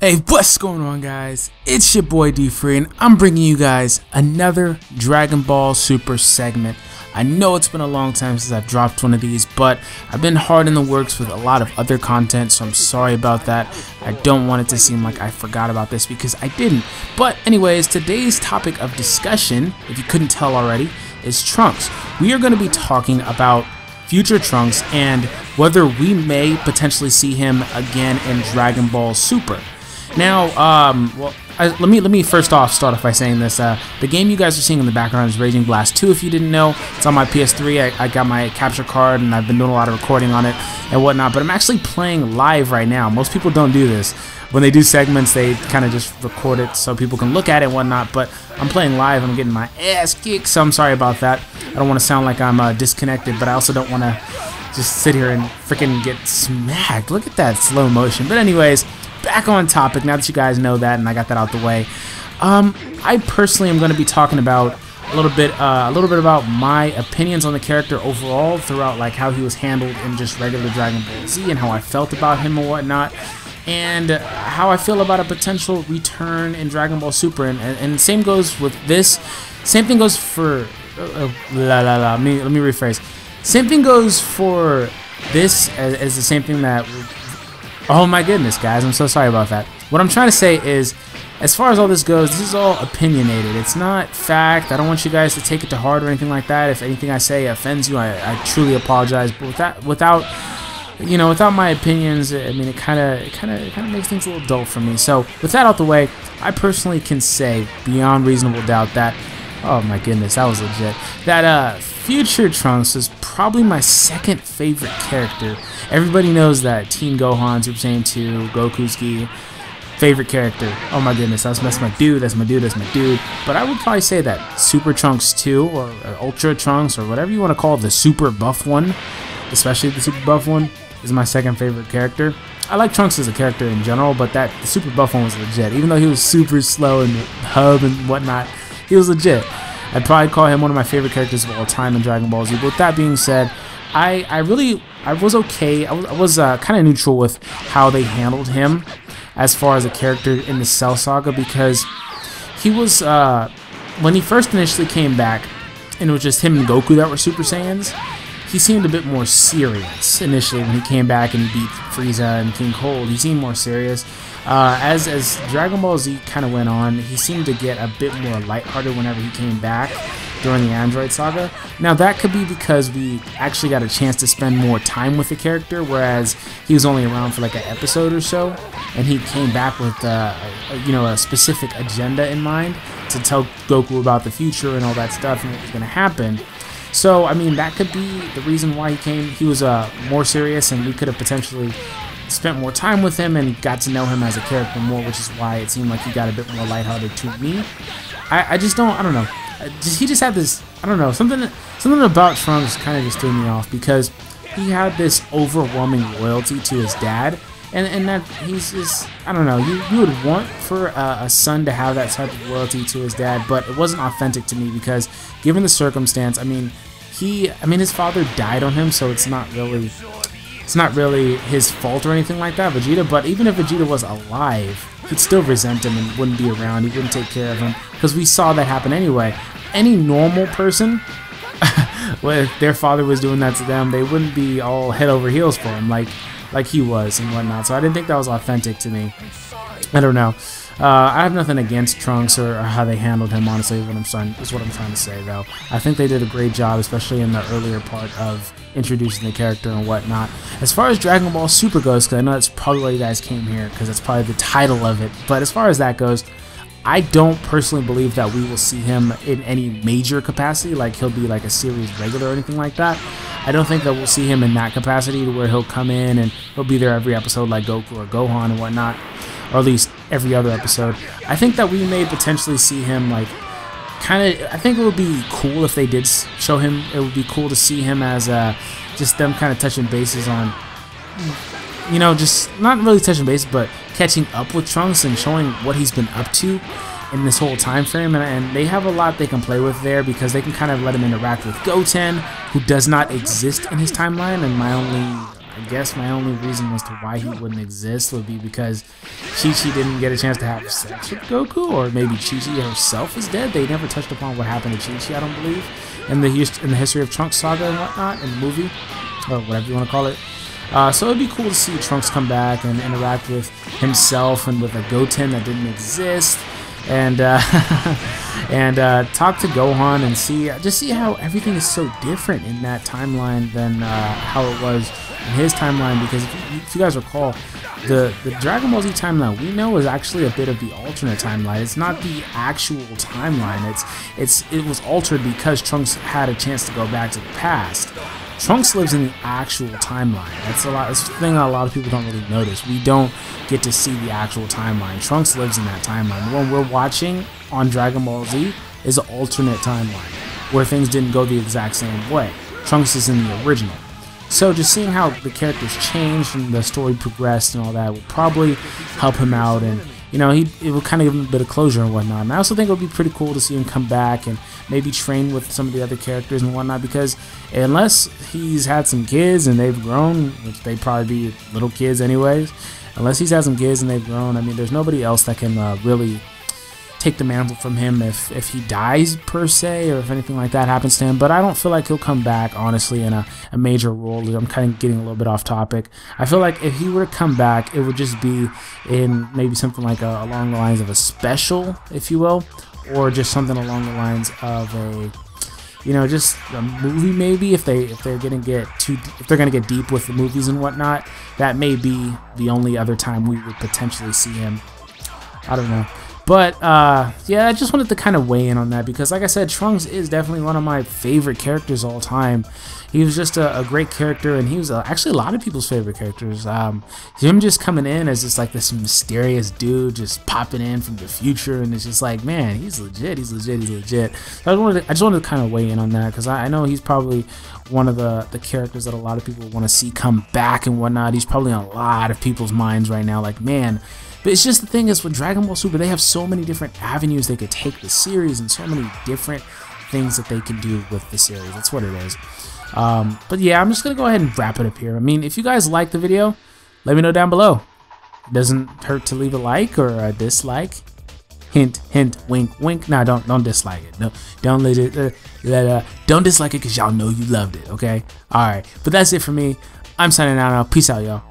Hey, what's going on, guys? It's your boy D-Free, and I'm bringing you guys another Dragon Ball Super segment. I know it's been a long time since I've dropped one of these, but I've been hard in the works with a lot of other content, so I'm sorry about that. I don't want it to seem like I forgot about this because I didn't. But anyways, today's topic of discussion, if you couldn't tell already, is Trunks. We are going to be talking about future Trunks and whether we may potentially see him again in Dragon Ball Super. Now, let me first off start off by saying this. The game you guys are seeing in the background is Raging Blast 2. If you didn't know, it's on my PS3. I got my capture card and I've been doing a lot of recording on it and whatnot. But I'm actually playing live right now. Most people don't do this. When they do segments, they kind of just record it so people can look at it and whatnot. But I'm playing live and I'm getting my ass kicked, so I'm sorry about that. I don't want to sound like I'm disconnected, but I also don't want to just sit here and freaking get smacked. Look at that slow motion. But anyways, back on topic, now that you guys know that and I got that out the way. I personally am going to be talking about a little bit about my opinions on the character overall throughout, like how he was handled in just regular Dragon Ball Z and how I felt about him and whatnot, and how I feel about a potential return in Dragon Ball Super. And same goes with this. Same thing goes for let me rephrase. Same thing goes for this as the same thing that. Oh my goodness, guys, I'm so sorry about that. What I'm trying to say is, as far as all this goes, this is all opinionated. It's not fact. I don't want you guys to take it to heart or anything like that. If anything I say offends you, I truly apologize. But without my opinions, I mean, it kind of makes things a little dull for me. So with that out the way, I personally can say beyond reasonable doubt that, oh my goodness, that was legit, that future Trunks is probably my second favorite character. Everybody knows that Teen Gohan, Super Saiyan 2, Goku's favorite character. Oh my goodness, that's my dude, that's my dude, that's my dude. But I would probably say that Super Trunks 2 or Ultra Trunks or whatever you want to call it, the super buff one, especially the super buff one, is my second favorite character. I like Trunks as a character in general, but the super buff one was legit. Even though he was super slow and hub and whatnot, he was legit. I'd probably call him one of my favorite characters of all time in Dragon Ball Z. But with that being said, I was okay. I was kind of neutral with how they handled him as far as a character in the Cell Saga, because he was, when he first initially came back, and it was just him and Goku that were Super Saiyans, he seemed a bit more serious initially when he came back and he beat Frieza and King Cold. He seemed more serious. As Dragon Ball Z kind of went on, he seemed to get a bit more lighthearted whenever he came back during the Android Saga. Now that could be because we actually got a chance to spend more time with the character, whereas he was only around for like an episode or so, and he came back with a specific agenda in mind to tell Goku about the future and all that stuff and what was going to happen. So I mean, that could be the reason why he came. He was more serious, and we could have potentially spent more time with him and got to know him as a character more, which is why it seemed like he got a bit more lighthearted to me. I don't know. He just had this, I don't know, something about Trunks kind of just threw me off, because he had this overwhelming loyalty to his dad, and that he's just, I don't know, you would want for a son to have that type of loyalty to his dad, but it wasn't authentic to me, because given the circumstance, I mean, his father died on him, so it's not really his fault or anything like that, Vegeta. But even if Vegeta was alive, he'd still resent him and wouldn't be around. He wouldn't take care of him, because we saw that happen anyway. Any normal person, well, if their father was doing that to them, they wouldn't be all head over heels for him like he was and whatnot. So I didn't think that was authentic to me. I don't know. I have nothing against Trunks or how they handled him, honestly, is what I'm trying to say, though. I think they did a great job, especially in the earlier part of introducing the character and whatnot. As far as Dragon Ball Super goes, because I know that's probably why you guys came here, because that's probably the title of it, but as far as that goes, I don't personally believe that we will see him in any major capacity, like he'll be like a series regular or anything like that. I don't think that we'll see him in that capacity to where he'll come in and he'll be there every episode like Goku or Gohan and whatnot, or at least every other episode. I think that we may potentially see him like I think it would be cool if they did show him. It would be cool to see him as just them kind of touching bases on, just not really touching bases, but catching up with Trunks and showing what he's been up to in this whole time frame. And they have a lot they can play with there, because they can kind of let him interact with Goten, who does not exist in his timeline. And my only I guess my only reason as to why he wouldn't exist would be because Chi-Chi didn't get a chance to have sex with Goku, or maybe Chi-Chi herself is dead. They never touched upon what happened to Chi-Chi, I don't believe, in the history of Trunks saga and whatnot, in the movie, or whatever you want to call it. So it'd be cool to see Trunks come back and interact with himself and with a Goten that didn't exist, and talk to Gohan and see how everything is so different in that timeline than how it was in his timeline. Because if you guys recall, the Dragon Ball Z timeline we know is actually a bit of the alternate timeline. It's not the actual timeline. It was altered because Trunks had a chance to go back to the past. Trunks lives in the actual timeline. That's the thing that a lot of people don't really notice. We don't get to see the actual timeline. Trunks lives in that timeline. The one we're watching on Dragon Ball Z is an alternate timeline where things didn't go the exact same way. Trunks is in the original. So just seeing how the characters changed and the story progressed and all that would probably help him out, and you know, it would kind of give him a bit of closure and whatnot. And I also think it would be pretty cool to see him come back and maybe train with some of the other characters and whatnot, because unless he's had some kids and they've grown, which they'd probably be little kids anyways, unless he's had some kids and they've grown, I mean, there's nobody else that can really take the mantle from him if he dies per se, or if anything like that happens to him. But I don't feel like he'll come back honestly in a major role. I'm kind of getting a little bit off topic. I feel like if he were to come back, it would just be in maybe something like along the lines of a special, if you will, or just something along the lines of a, you know, just a movie maybe. If they're gonna get deep with the movies and whatnot, that may be the only other time we would potentially see him. I don't know. But, yeah, I just wanted to kind of weigh in on that because, like I said, Trunks is definitely one of my favorite characters all time. He was just a great character, and he was actually a lot of people's favorite characters. Him just coming in as just like this mysterious dude just popping in from the future, and it's just like, man, he's legit, he's legit, he's legit. So I just wanted to kind of weigh in on that because I know he's probably one of the characters that a lot of people want to see come back and whatnot. He's probably on a lot of people's minds right now, like, man. But it's just the thing is, with Dragon Ball Super, they have so many different avenues they could take the series and so many different things that they can do with the series. That's what it is. But yeah, I'm just going to go ahead and wrap it up here. I mean, if you guys like the video, let me know down below. It doesn't hurt to leave a like or a dislike. Hint, hint, wink, wink. Nah, don't dislike it. No, don't don't dislike it because y'all know you loved it, okay? All right, but that's it for me. I'm signing out now. Peace out, y'all.